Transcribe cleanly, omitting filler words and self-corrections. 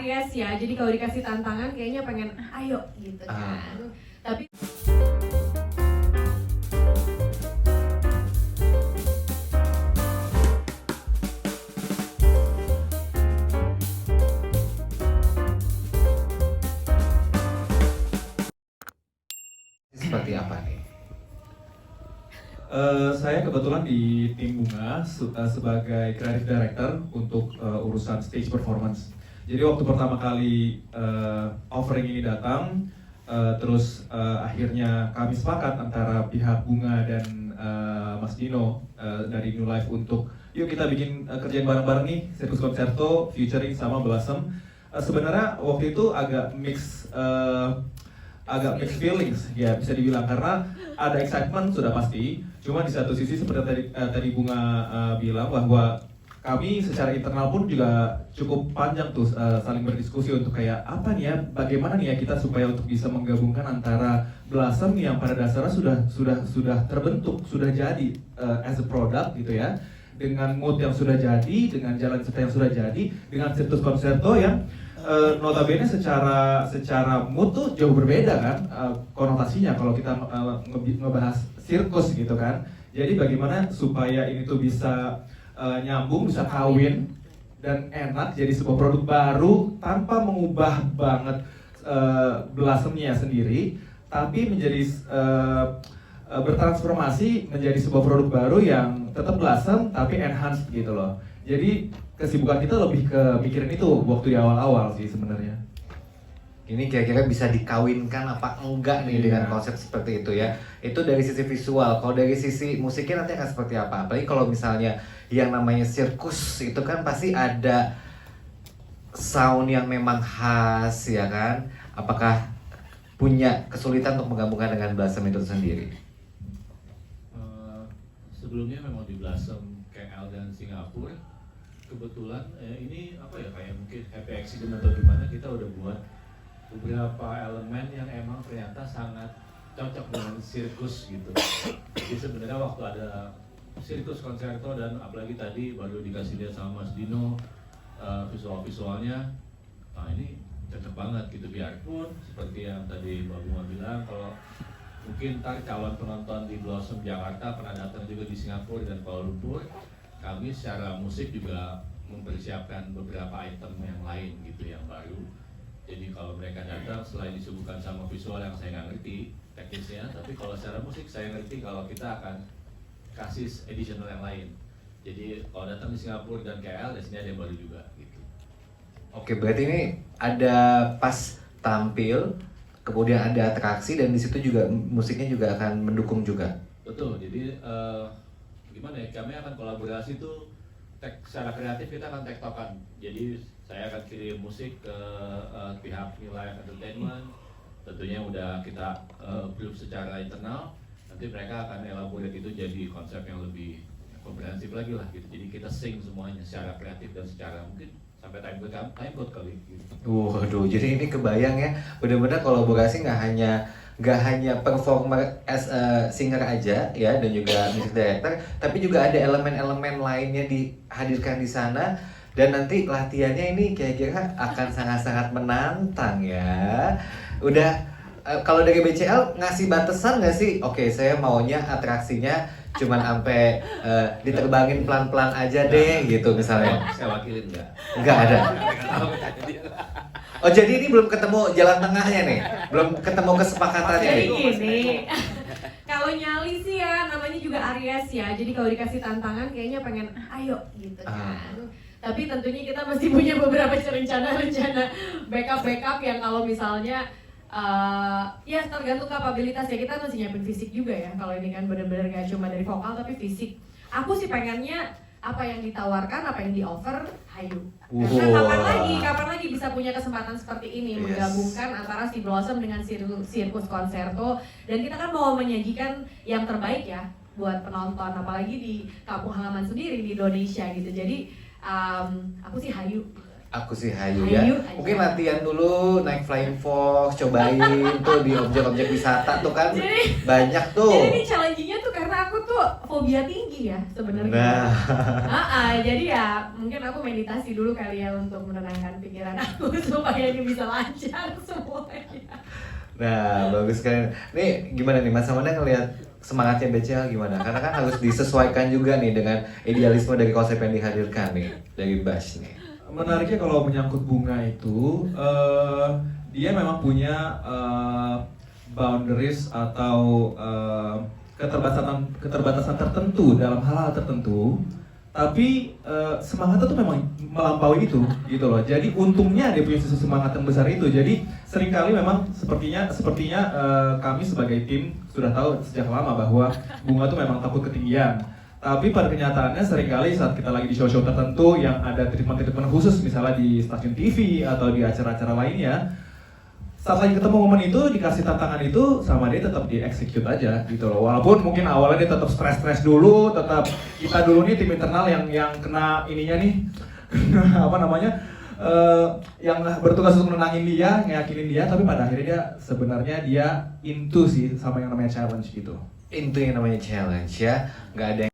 Aries ya, jadi kalau dikasih tantangan kayaknya pengen ayo gitu kan. Tapi seperti apa nih? Saya kebetulan di tim Bunga sebagai creative director untuk urusan stage performance. Jadi waktu pertama kali offering ini datang, terus akhirnya kami sepakat antara pihak Bunga dan Mas Dino dari New Life untuk yuk kita bikin kerjaan bareng-bareng nih, Circus Concerto featuring sama Blossom. Sebenarnya waktu itu agak mixed feelings ya bisa dibilang, karena ada excitement sudah pasti, cuma di satu sisi seperti tadi Bunga bilang bahwa kami secara internal pun juga cukup panjang tuh saling berdiskusi untuk kayak apa nih ya, bagaimana nih ya kita supaya untuk bisa menggabungkan antara Blossom yang pada dasarnya sudah terbentuk, sudah jadi as a product gitu ya, dengan mood yang sudah jadi, dengan jalan cerita yang sudah jadi, dengan Circus Concerto yang notabene secara mood tuh jauh berbeda kan konotasinya kalau kita ngebahas sirkus gitu kan. Jadi bagaimana supaya ini tuh bisa nyambung, bisa kawin dan enak jadi sebuah produk baru tanpa mengubah banget Blossomnya sendiri, tapi menjadi bertransformasi menjadi sebuah produk baru yang tetap Blossom tapi enhanced gitu loh. Jadi kesibukan kita lebih ke mikirin itu waktu di awal-awal sih sebenarnya. Ini kira-kira bisa dikawinkan apa enggak nih dengan konsep seperti itu ya? Itu dari sisi visual. Kalau dari sisi musiknya nanti akan seperti apa? Apalagi kalau misalnya yang namanya sirkus itu kan pasti ada sound yang memang khas ya kan? Apakah punya kesulitan untuk menggabungkan dengan Blossom itu sendiri? Sebelumnya memang di Blossom KL dan Singapura, kebetulan ini apa ya, kayak mungkin happy accident atau gimana, kita udah buat beberapa elemen yang emang ternyata sangat cocok dengan sirkus gitu. Jadi sebenarnya waktu ada Circus Concerto dan apalagi tadi baru dikasih lihat sama Mas Dino visual-visualnya, nah ini cocok banget gitu. Biarpun seperti yang tadi Mbak Bunga bilang, kalau mungkin ntar calon penonton di Blossom Jakarta pernah datang juga di Singapura dan Kuala Lumpur, kami secara musik juga mempersiapkan beberapa item yang lain gitu yang baru. Jadi kalau mereka datang selain disuguhkan sama visual yang saya nggak ngerti teknisnya, tapi kalau secara musik saya ngerti kalau kita akan kasih additional yang lain. Jadi kalau datang di Singapura dan KL, di sini ada yang baru juga gitu. Oke, berarti ini ada pas tampil, kemudian ada atraksi dan di situ juga musiknya juga akan mendukung juga. Betul. Jadi gimana ya? Kami akan kolaborasi tuh secara kreatif, kita akan tektokan. Jadi saya akan kirim musik ke pihak New Life Entertainment, tentunya udah kita approve secara internal. Nanti mereka akan elaborate itu jadi konsep yang lebih komprehensif lagi lah gitu. Jadi kita sync semuanya secara kreatif dan secara mungkin sampai time code kali gitu. Waduh, jadi ini kebayang ya, benar-benar kolaborasi nggak hanya performer as a singer aja ya, dan juga music director, tapi juga ada elemen-elemen lainnya dihadirkan di sana. Dan nanti latihannya ini kira-kira akan sangat-sangat menantang ya. Udah kalau dari BCL ngasih batasan nggak sih? Oke, saya maunya atraksinya cuman sampai diterbangin pelan-pelan aja deh gitu misalnya. Saya wakilin nggak? Nggak ada. Oh, jadi ini belum ketemu jalan tengahnya nih? Belum ketemu kesepakatannya jadi nih? gini, kalau nyali sih ya namanya juga Aries ya, jadi kalau dikasih tantangan kayaknya pengen ayo gitu kan. Tapi tentunya kita masih punya beberapa rencana-rencana backup yang kalau misalnya ya tergantung kapabilitas ya, kita masih nyiapin fisik juga ya. Kalau ini kan benar-benar gak cuma dari vokal tapi fisik. Aku sih pengennya apa yang ditawarkan, apa yang di offer, hayu. Karena kapan lagi bisa punya kesempatan seperti ini, menggabungkan antara si Blossom dengan Circus Concerto, dan kita kan mau menyajikan yang terbaik ya buat penonton, apalagi di kampung halaman sendiri di Indonesia gitu. Jadi aku sih hayu. Aku sih hayu ya. Mungkin latihan dulu naik flying fox, cobain tuh di objek-objek wisata tuh kan. Banyak tuh. Jadi ini challenging-nya tuh karena aku tuh fobia tinggi ya sebenarnya. Jadi ya mungkin aku meditasi dulu kali ya untuk menenangkan pikiran aku supaya ini bisa lancar semuanya. Nah, bagus sekali. Nih, gimana nih Mas Amanda ngelihat semangatnya BCL gimana? Karena kan harus disesuaikan juga nih dengan idealisme dari konsep yang dihadirkan nih dari Bash nih. Menariknya kalau menyangkut bunga itu, dia memang punya boundaries atau keterbatasan tertentu dalam hal-hal tertentu, tapi semangatnya tuh memang melampaui itu gitu loh. Jadi untungnya dia punya semangat yang besar itu. Jadi seringkali memang sepertinya kami sebagai tim sudah tahu sejak lama bahwa bunga tuh memang takut ketinggian. Tapi pada kenyataannya seringkali saat kita lagi di show-show tertentu yang ada treatment-treatment khusus misalnya di stasiun TV atau di acara-acara lainnya, saat lagi ketemu momen itu, dikasih tantangan itu, sama dia tetap di-execute aja gitu loh. Walaupun mungkin awalnya dia tetap stres dulu, tetap kita dulu nih tim internal yang kena ininya nih, yang bertugas untuk menenangin dia, ngeyakinin dia, tapi pada akhirnya sebenarnya dia into sih sama yang namanya challenge gitu. Itu yang namanya challenge ya, nggak ada yang